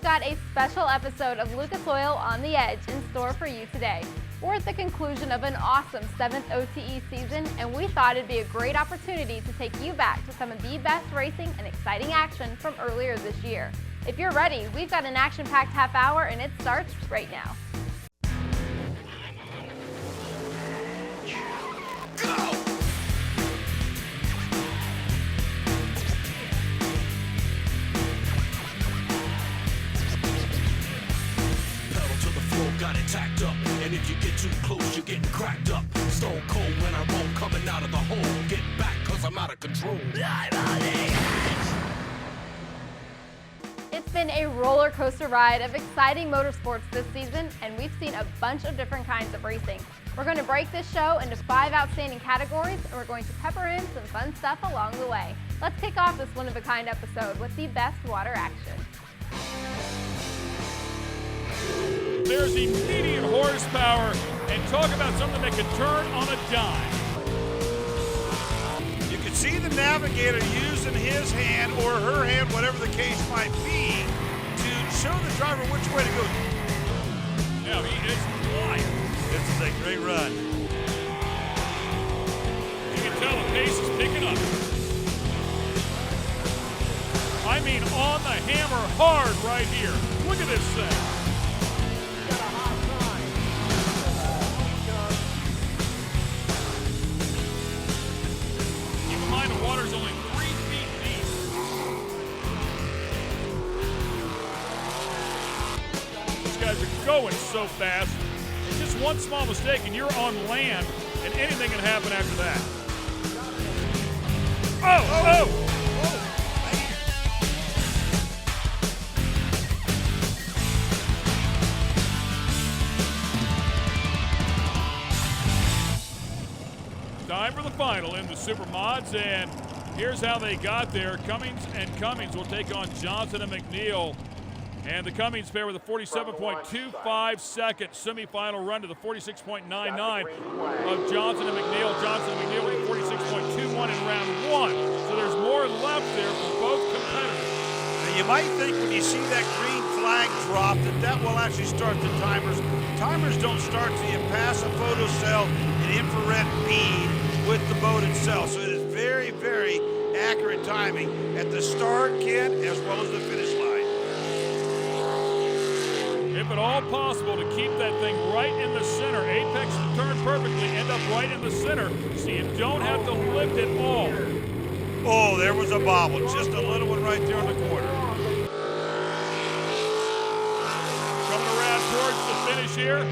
got a special episode of Lucas Oil on the Edge in store for you today. We're at the conclusion of an awesome 7th OTE season, and we thought it'd be a great opportunity to take you back to some of the best racing and exciting action from earlier this year. If you're ready, we've got an action-packed half hour, and it starts right now. Got it tacked up, and if you get too close, you're getting cracked up. Stone cold when I roll, coming out of the hole. Get back, cause I'm out of control. I'm on the edge. It's been a roller coaster ride of exciting motorsports this season, and we've seen a bunch of different kinds of racing. We're going to break this show into 5 outstanding categories, and we're going to pepper in some fun stuff along the way. Let's kick off this one-of-a-kind episode with the best water action. There's immediate horsepower, and talk about something that can turn on a dime. You can see the navigator using his hand or her hand, whatever the case might be, to show the driver which way to go. Yeah, he is flying. This is a great run. You can tell the pace is picking up. I mean, on the hammer hard right here. Look at this thing. The water's only 3 feet deep. These guys are going so fast. It's just one small mistake and you're on land, and anything can happen after that. Oh! Time for the final in the Super Mods, and here's how they got there. Cummings will take on Johnson and McNeil. And the Cummings pair with a 47.25 second semifinal run to the 46.99 of Johnson and McNeil. Johnson and McNeil with a 46.21 in round 1. So there's more left there for both competitors. Now you might think when you see that green flag drop that will actually start the timers. Timers don't start till you pass a photo cell and infrared bead with the boat itself. So it is very, very accurate timing at the start, Ken, as well as the finish line. If at all possible, to keep that thing right in the center. Apex to turn perfectly, end up right in the center, so you don't have to lift it all. Oh, there was a bobble, just a little one right there on the corner. Coming around towards the finish here.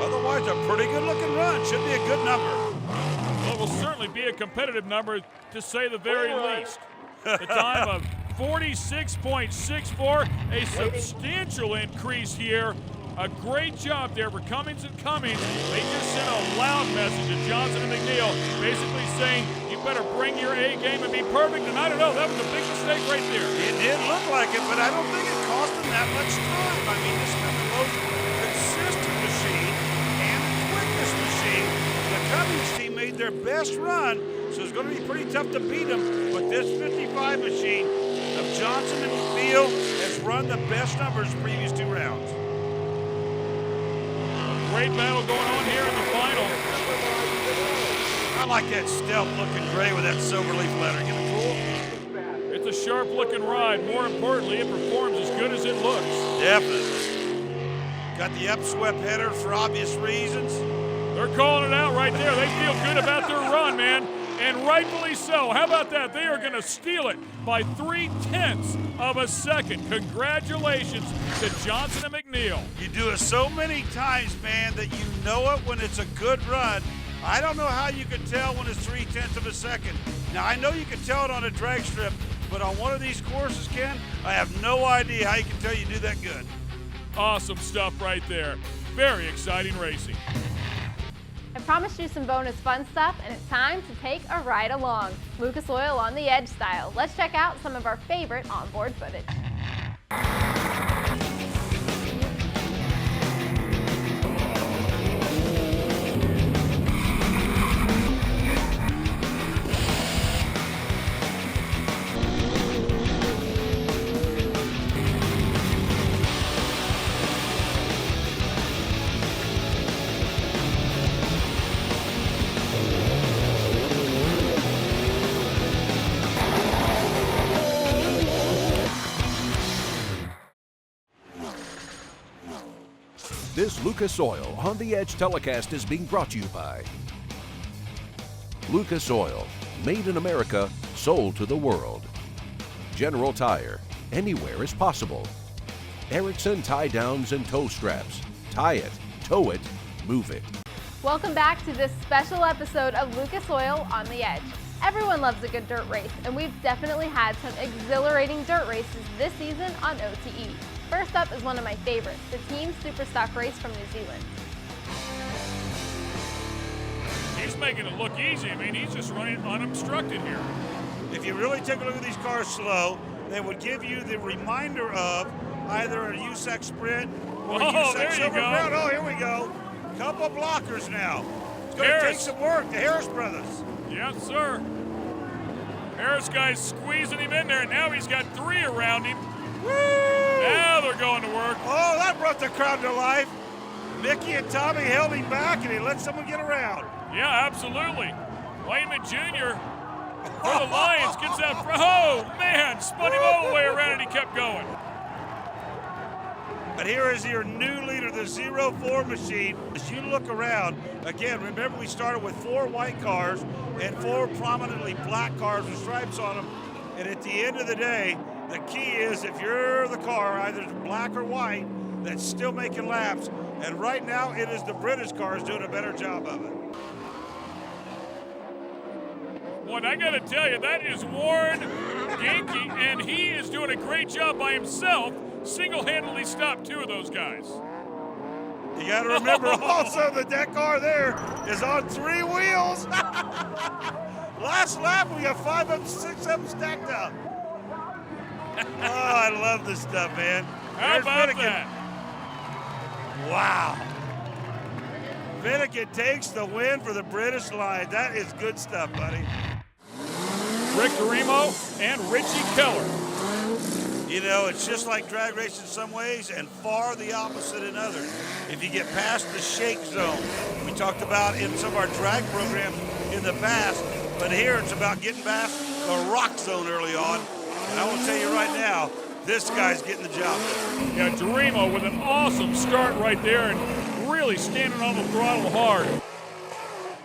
Otherwise, a pretty good-looking run. Should be a good number. Well, it will certainly be a competitive number, to say the very least. The time of 46.64, a substantial increase here. A great job there for Cummings and Cummings. They just sent a loud message to Johnson and McNeil, basically saying, you better bring your A game and be perfect. And I don't know, that was a big mistake right there. It did look like it, but I don't think it cost them that much time. I mean, this is the most consistent machine and the quickest machine. The Cummings team made their best run, so it's going to be pretty tough to beat them. But this 55 machine of Johnson and McNeil has run the best numbers previous 2 rounds. Great battle going on here in the final. I like that stealth-looking gray with that silver leaf lettering. Isn't it cool? It's a sharp-looking ride. More importantly, it performs as good as it looks. Definitely. Got the upswept header for obvious reasons. They're calling it out right there. They feel good about their run, man. And rightfully so. How about that? They are going to steal it by 0.3 of a second. Congratulations to Johnson and McNeil. You do it so many times, man, that you know it when it's a good run. I don't know how you can tell when it's 0.3 of a second. Now, I know you can tell it on a drag strip, but on one of these courses, Ken, I have no idea how you can tell you do that good. Awesome stuff right there. Very exciting racing. I promised you some bonus fun stuff, and it's time to take a ride along. Lucas Oil on the Edge style. Let's check out some of our favorite onboard footage. This Lucas Oil On the Edge telecast is being brought to you by Lucas Oil, made in America, sold to the world. General Tire, anywhere is possible. Erickson tie downs and tow straps. Tie it, tow it, move it. Welcome back to this special episode of Lucas Oil On the Edge. Everyone loves a good dirt race, and we've definitely had some exhilarating dirt races this season on OTE. First up is one of my favorites, the Team Superstock race from New Zealand. He's making it look easy. I mean, he's just running unobstructed here. If you really take a look at these cars slow, they would give you the reminder of either a USAC Sprint or a USAC there you Silver go. Crown. Oh, here we go. Couple blockers now. It's going to take some work. The Harris brothers. Yes, sir. Harris guy's squeezing him in there, and now he's got 3 around him. Woo! Now they're going to work. Oh, that brought the crowd to life. Mickey and Tommy held him back, and he let someone get around. Yeah, absolutely. Wayman Jr. for the Lions gets that. Oh, man, spun him all the way around, and he kept going. But here is your new leader, the 04 machine. As you look around, again, remember we started with 4 white cars and 4 prominently black cars with stripes on them. And at the end of the day, the key is if you're the car, either black or white, that's still making laps. And right now, it is the British cars doing a better job of it. Boy, I got to tell you, that is Warren Genke, and he is doing a great job by himself. Single-handedly stopped 2 of those guys. You got to remember also that that car there is on 3 wheels. Last lap, we got 5 of them, 6 of them stacked up. Oh, I love this stuff, man. How There's about Finnegan. that? Wow. Finnegan takes the win for the British line. That is good stuff, buddy. Rick Dorimo and Richie Keller. You know, it's just like drag race in some ways and far the opposite in others. If you get past the shake zone, we talked about in some of our drag programs in the past, but here it's about getting past the rock zone early on. And I will tell you right now, this guy's getting the job done. Yeah, Dorimo with an awesome start right there and really standing on the throttle hard.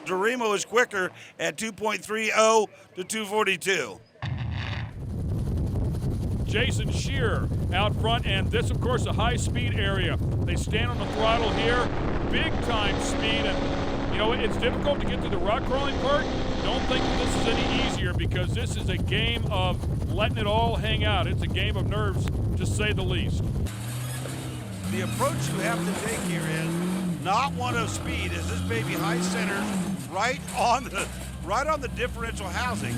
Dorimo is quicker at 2.30 to 242. Jason Shearer out front, and this, of course, a high-speed area. They stand on the throttle here, big-time speed, and, you know, it's difficult to get to the rock crawling part. Don't think that this is any easier because this is a game of letting it all hang out. It's a game of nerves, to say the least. The approach you have to take here is not one of speed, as this baby high centers right on the differential housing.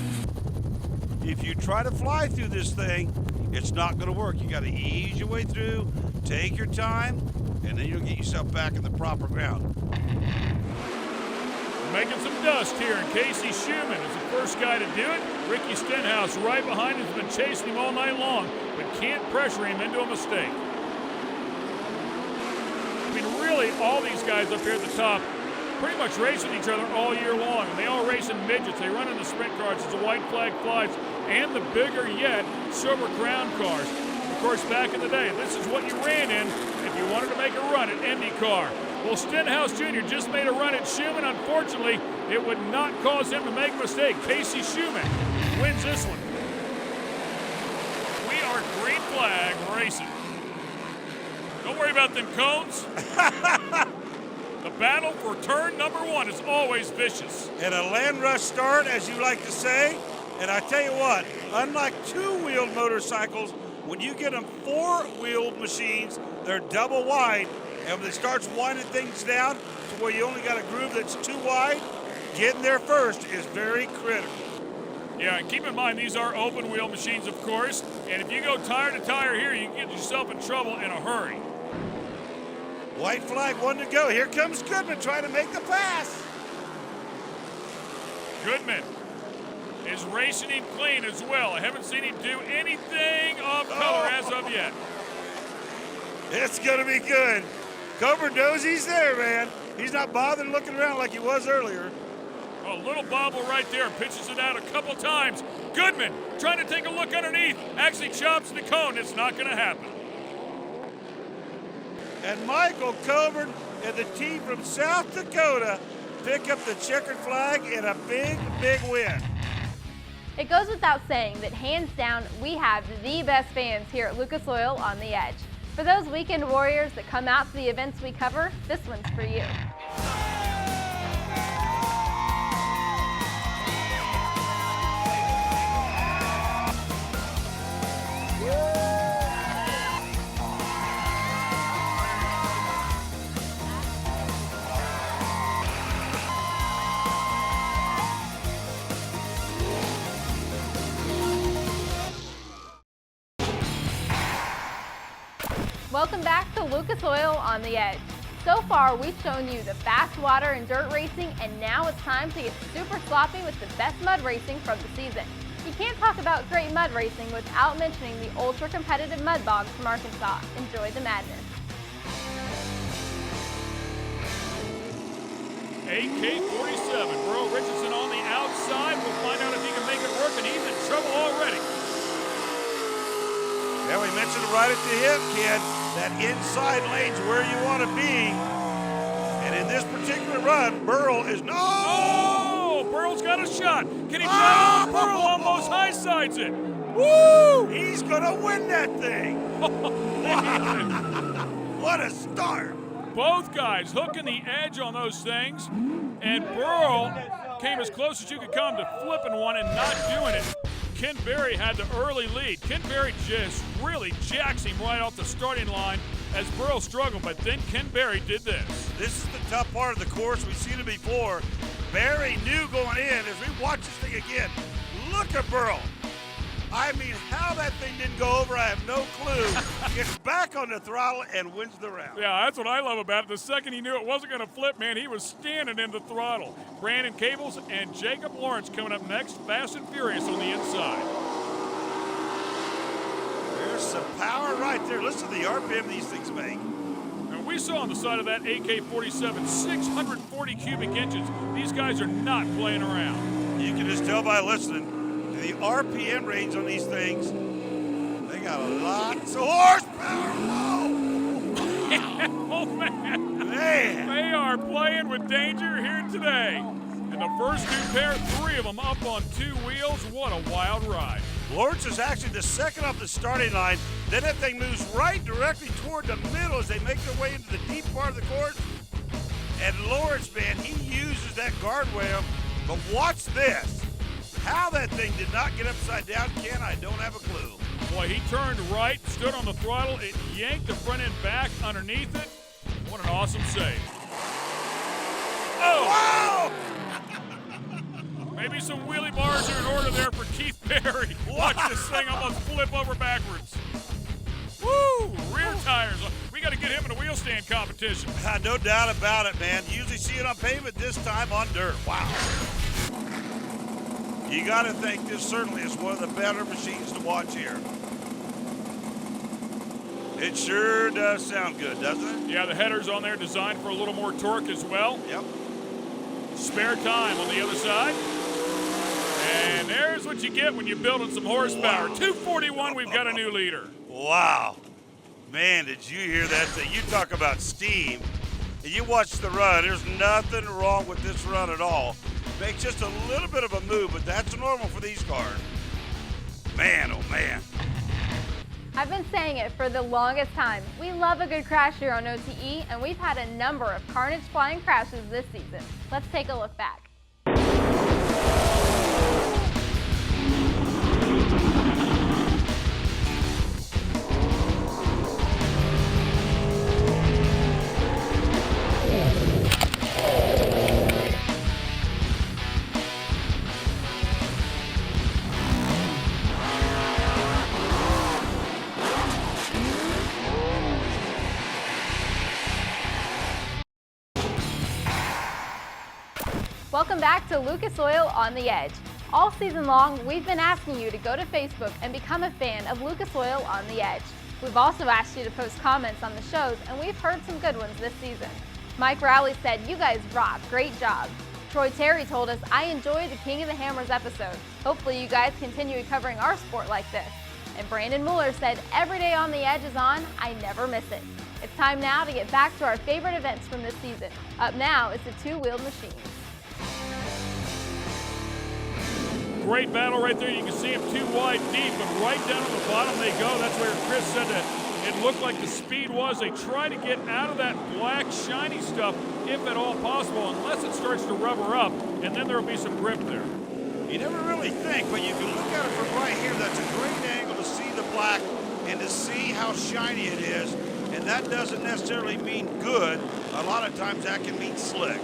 If you try to fly through this thing, it's not going to work. You got to ease your way through, take your time, and then you'll get yourself back in the proper ground. Making some dust here, and Casey Schumann is the first guy to do it. Ricky Stenhouse right behind him has been chasing him all night long, but can't pressure him into a mistake. I mean, really, all these guys up here at the top pretty much racing each other all year long, and they all race in midgets. They run in the sprint cars as the white flag flies, and the bigger yet, Silver Crown cars. Of course, back in the day, this is what you ran in if you wanted to make a run at IndyCar. Well, Stenhouse Jr. just made a run at Schumann. Unfortunately, it would not cause him to make a mistake. Casey Schumann wins this one. We are green flag racing. Don't worry about them cones. The battle for turn number 1 is always vicious. And a land rush start, as you like to say. And I tell you what, unlike 2-wheeled motorcycles, when you get them 4-wheeled machines, they're double wide. And when it starts winding things down to where you only got a groove that's too wide, getting there first is very critical. Yeah, and keep in mind, these are open wheel machines, of course. And if you go tire to tire here, you can get yourself in trouble in a hurry. White flag, 1 to go. Here comes Goodman trying to make the pass. Goodman is racing him clean as well. I haven't seen him do anything of color as of yet. It's going to be good. Cobra knows he's there, man. He's not bothered looking around like he was earlier. A little bobble right there, pitches it out a couple times. Goodman trying to take a look underneath, actually chops the cone. It's not going to happen. And Michael Coburn and the team from South Dakota pick up the checkered flag in a big, big win. It goes without saying that hands down, we have the best fans here at Lucas Oil on the Edge. For those weekend warriors that come out to the events we cover, this one's for you. Welcome back to Lucas Oil on the Edge. So far, we've shown you the fast water and dirt racing, and now it's time to get super sloppy with the best mud racing from the season. You can't talk about great mud racing without mentioning the ultra-competitive mud bogs from Arkansas. Enjoy the madness. AK-47, Burl Richardson on the outside. We'll find out if he can make it work, and he's in trouble already. Yeah, we mentioned it right at the hip, kid. That inside lane's where you want to be. And in this particular run, Burl is no. Oh, Burl's got a shot. Can he try it? Burl almost high sides it. Woo! He's gonna win that thing. What a start! Both guys hooking the edge on those things, and Burl came as close as you could come to flipping one and not doing it. Ken Berry had the early lead. Ken Berry just really jacks him right off the starting line as Burl struggled, but then Ken Berry did this. This is the tough part of the course. We've seen it before. Berry knew going in, as we watch this thing again, look at Burl. I mean, how that thing didn't go over, I have no clue. Gets back on the throttle and wins the round. Yeah, that's what I love about it. The second he knew it wasn't going to flip, man, he was standing in the throttle. Brandon Cables and Jacob Lawrence coming up next, fast and furious on the inside. There's some power right there. Listen to the RPM these things make. And we saw on the side of that AK-47, 640 cubic inches. These guys are not playing around. You can just tell by listening. The RPM range on these things, they got lots of horsepower. Oh, man. Man. They are playing with danger here today. And the first two pair, three of them up on two wheels. What a wild ride. Lawrence is actually the second off the starting line. Then that thing moves right directly toward the middle as they make their way into the deep part of the course. And Lawrence, man, he uses that guardrail. But watch this. How that thing did not get upside down, Ken, I don't have a clue. Boy, he turned right, stood on the throttle, it yanked the front end back underneath it. What an awesome save. Oh! Wow! Maybe some wheelie bars are in order there for Keith Berry. Watch this thing almost flip over backwards. Woo! Rear tires. We got to get him in a wheel stand competition. No doubt about it, man. You usually see it on pavement, this time on dirt. Wow. You got to think this certainly is one of the better machines to watch here. It sure does sound good, doesn't it? Yeah, the header's on there designed for a little more torque as well. Yep. Spare time on the other side. And there's what you get when you're building some horsepower. Wow. 241, we've got a new leader. Wow. Man, did you hear that thing? You talk about steam. And you watch the run. There's nothing wrong with this run at all. Makes just a little bit of a move, but that's normal for these cars. Man, oh man. I've been saying it for the longest time. We love a good crash here on OTE, and we've had a number of carnage flying crashes this season. Let's take a look back. Welcome back to Lucas Oil on the Edge. All season long, we've been asking you to go to Facebook and become a fan of Lucas Oil on the Edge. We've also asked you to post comments on the shows, and we've heard some good ones this season. Mike Rowley said, "You guys rock, great job." Troy Terry told us, "I enjoy the King of the Hammers episode. Hopefully you guys continue covering our sport like this." And Brandon Mueller said, "Every day on the Edge is on, I never miss it." It's time now to get back to our favorite events from this season. Up now is the two-wheeled machines. Great battle right there. You can see them too wide deep, but right down on the bottom they go. That's where Chris said that it looked like the speed was. They try to get out of that black, shiny stuff, if at all possible, unless it starts to rubber up, and then there will be some grip there. You never really think, but you can look at it from right here. That's a great angle to see the black and to see how shiny it is. And that doesn't necessarily mean good. A lot of times that can mean slick.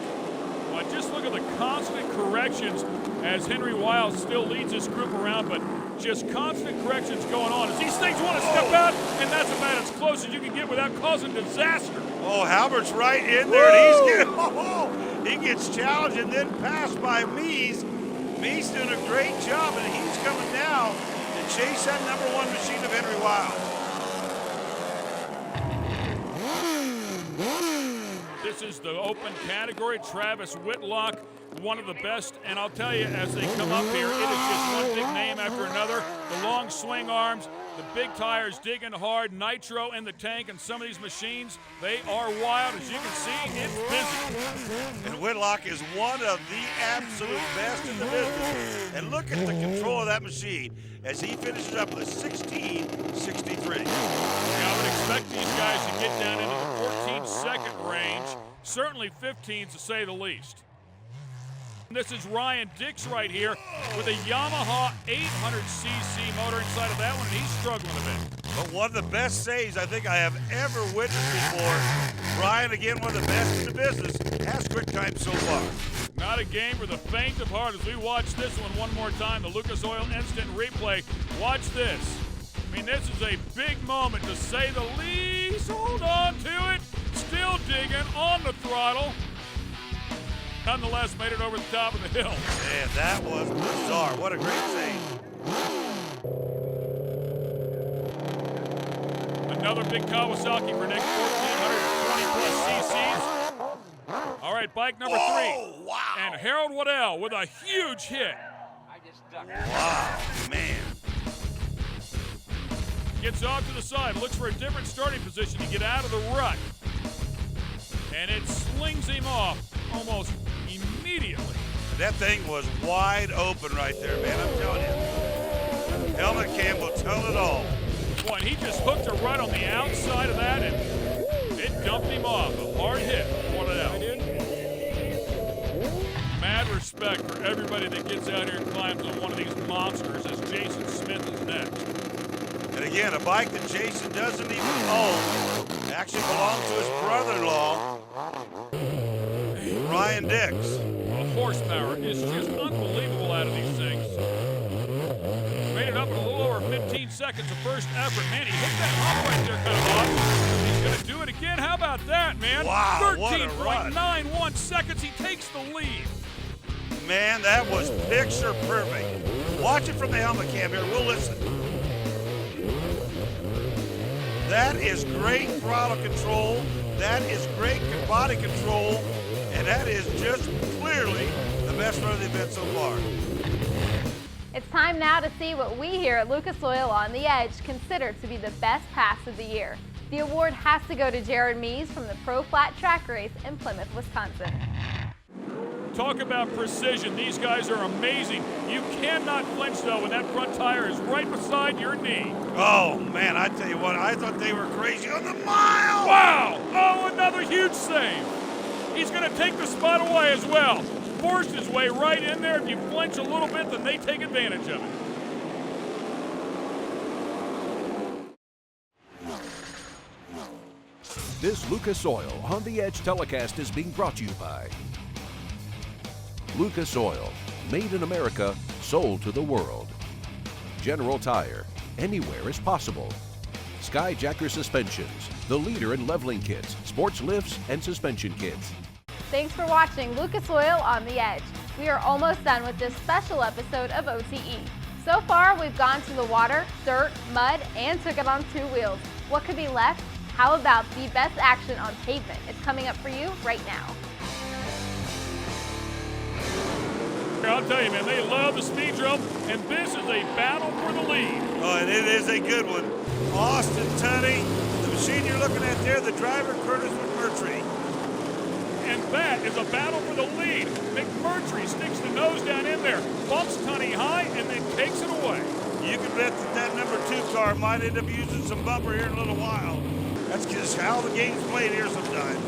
Well, just look at the constant corrections as Henry Wiles still leads this group around, but just constant corrections going on as these things want to step out, and that's about as close as you can get without causing disaster. Oh, Halbert's right in there, and he's getting, he gets challenged and then passed by Mies. Mies doing a great job, and he's coming down to chase that #1 machine of Henry Wiles. This is the open category. Travis Whitlock, one of the best, and I'll tell you, as they come up here, it is just one big name after another. The long swing arms, the big tires digging hard, nitro in the tank, and some of these machines, they are wild. As you can see, it's busy. And Whitlock is one of the absolute best in the business. And look at the control of that machine as he finishes up with a 16.63. I would expect these guys to get down into the 14-second range, certainly 15 to say the least. This is Ryan Dix right here with a Yamaha 800cc motor inside of that one, and he's struggling a bit. But one of the best saves I think I have ever witnessed before. Ryan, again, one of the best in the business, has quick time so far. Not a game for the faint of heart as we watch this one more time, the Lucas Oil Instant Replay. Watch this. I mean, this is a big moment to say the least. Hold on to it. Still digging on the throttle. Nonetheless, made it over the top of the hill. Man, that was bizarre. What a great save. Another big Kawasaki for Nick, 1,420 plus cc's. All right, bike number 3. Wow. And Harold Waddell with a huge hit. Wow, man. Gets off to the side, looks for a different starting position to get out of the rut. And it slings him off almost immediately. That thing was wide open right there, man. I'm telling you. Helmet cam will tell it all. Boy, and he just hooked a rut on the outside of that, and it dumped him off. A hard hit. What it out. Mad respect for everybody that gets out here and climbs on one of these monsters as Jason Smith is next. And again, a bike that Jason doesn't even own. Actually belongs to his brother-in-law, Ryan Dix. The horsepower is just unbelievable out of these things. Made it up in a little over 15 seconds of first effort. Man, he hit that hump right there kind of off. He's going to do it again. How about that, man? Wow, what a run. 13.91 seconds. He takes the lead. Man, that was picture perfect. Watch it from the helmet cam here. We'll listen. That is great throttle control. That is great body control. And that is just clearly the best run of the event so far. It's time now to see what we here at Lucas Oil on the Edge consider to be the best pass of the year. The award has to go to Jared Mies from the Pro Flat Track Race in Plymouth, Wisconsin. Talk about precision. These guys are amazing. You cannot flinch, though, when that front tire is right beside your knee. Oh, man, I tell you what, I thought they were crazy on the mile. Wow! Oh, another huge save. He's going to take the spot away as well. Forced his way right in there. If you flinch a little bit, then they take advantage of it. This Lucas Oil On the Edge telecast is being brought to you by Lucas Oil, made in America, sold to the world. General Tire, anywhere is possible. Skyjacker Suspensions, the leader in leveling kits, sports lifts, and suspension kits. Thanks for watching Lucas Oil on the Edge. We are almost done with this special episode of OTE. So far, we've gone to the water, dirt, mud, and took it on two wheels. What could be left? How about the best action on pavement? It's coming up for you right now. I'll tell you, man, they love the speed drum, and this is a battle for the lead. Oh, and it is a good one. Austin Tunney, the machine you're looking looking at there, the driver, Curtis McMurtry. And that is a battle for the lead. McMurtry sticks the nose down in there, bumps Tunney high, and then takes it away. You can bet that number 2 car might end up using some bumper here in a little while. That's just how the game's played here sometimes.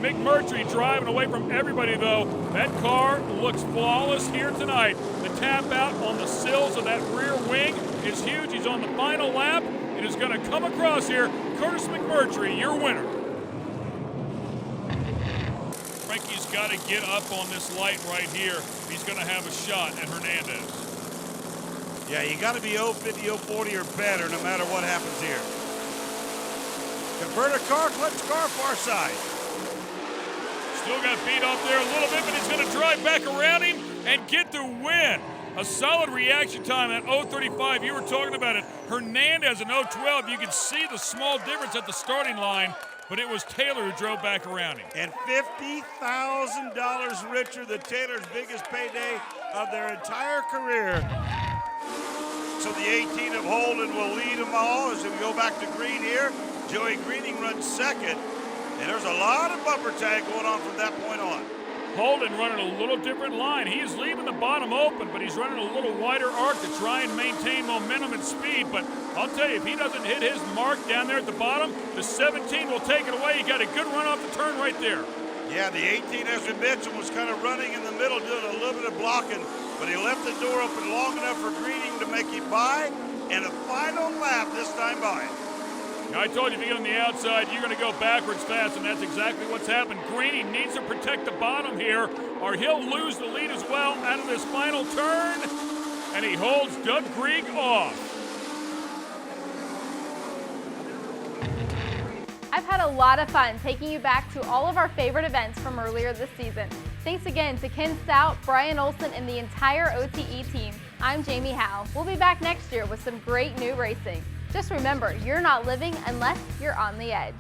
McMurtry driving away from everybody, though. That car looks flawless here tonight. The tap out on the sills of that rear wing is huge. He's on the final lap and is going to come across here. Curtis McMurtry, your winner. Frankie's got to get up on this light right here. He's going to have a shot at Hernandez. Yeah, you got to be 050, 040 or better no matter what happens here. Converter car, clutch car, far side. Still got beat off there a little bit, but he's going to drive back around him and get the win. A solid reaction time at 035. You were talking about it. Hernandez in 012. You could see the small difference at the starting line, but it was Taylor who drove back around him. And $50,000 richer than Taylor's biggest payday of their entire career. So the 18 of Holden will lead them all as we go back to green here. Joey Greening runs second. And there's a lot of bumper tag going on from that point on. Holden running a little different line. He is leaving the bottom open, but he's running a little wider arc to try and maintain momentum and speed. But I'll tell you, if he doesn't hit his mark down there at the bottom, the 17 will take it away. He got a good run off the turn right there. Yeah, the 18, as we mentioned, was kind of running in the middle, doing a little bit of blocking, but he left the door open long enough for Greening to make him by, and a final lap this time by. I told you, if you get on the outside, you're going to go backwards fast, and that's exactly what's happened. Greening needs to protect the bottom here, or he'll lose the lead as well out of this final turn, and he holds Doug Grieg off. I've had a lot of fun taking you back to all of our favorite events from earlier this season. Thanks again to Ken Stout, Brian Olson, and the entire OTE team. I'm Jamie Howe. We'll be back next year with some great new racing. Just remember, you're not living unless you're on the edge.